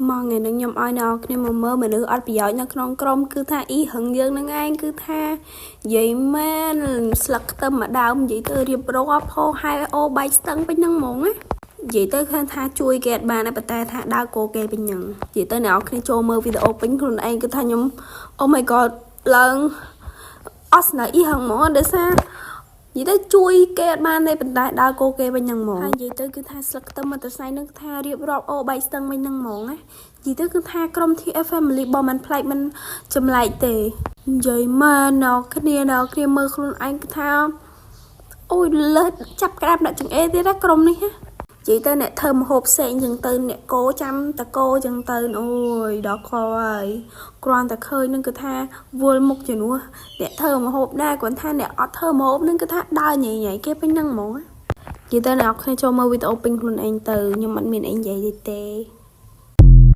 មកថ្ងៃនឹងខ្ញុំឲ្យអ្នកគ្នាមកមើលមនុស្សអត់ប្រយោជន៍នៅក្នុងក្រុមគឺថាអ៊ីហឹងយើងនឹងឯងគឺថានិយាយមែនស្លឹកខ្ទឹមមួយដើមនិយាយទៅរៀបរាប់ហោហែអូបែកស្ទឹងពេញហ្នឹងហ្មងណានិយាយទៅឃើញថាជួយគេអត់បានតែប៉ុន្តែថាដើរគោគេពេញហ្នឹងនិយាយទៅអ្នកគ្នាចូលមើលវីដេអូពេញខ្លួនឯងគឺថាខ្ញុំ Oh my god ឡើងអស់ណាអ៊ីហឹងហ្មងដោយសារនិយាយទៅជួយគេអត់បានទេប៉ុន្តែដើរគោគេវិញហ្នឹងហ្មងហើយនិយាយទៅគឺថាស្លឹកខ្ទឹមមកទៅស្អីនឹងថារៀបរាប់អូបែកស្ទឹងវិញហ្នឹងហ្មងណានិយាយទៅគឺថាក្រុម TF Family បងមិនប្លែកមិនចម្លែកទេនិយាយមកអ្នកគ្នាមើលខ្លួនឯងគឺថាអូយលើចាប់ក្តាប់ដាក់ចង្អេរទៀតណាក្រុមនេះណានិយាយទៅអ្នកធ្វើមហូបផ្សេងចឹងទៅអ្នកគោចាំតកោចឹងទៅអូយដល់ខហើយគ្រាន់តែឃើញនឹងគឺថាវល់មុខជំនួសអ្នកធ្វើមហូបដែរគ្រាន់ថាអ្នកអត់ធ្វើមហូបនឹងគឺថាដើរញ៉ៃគេពេញហ្នឹងហ្មងនិយាយទៅអ្នកគ្នាចូលមើលវីដេអូពេញខ្លួនឯងទៅខ្ញុំអត់មានអីនិយាយទេ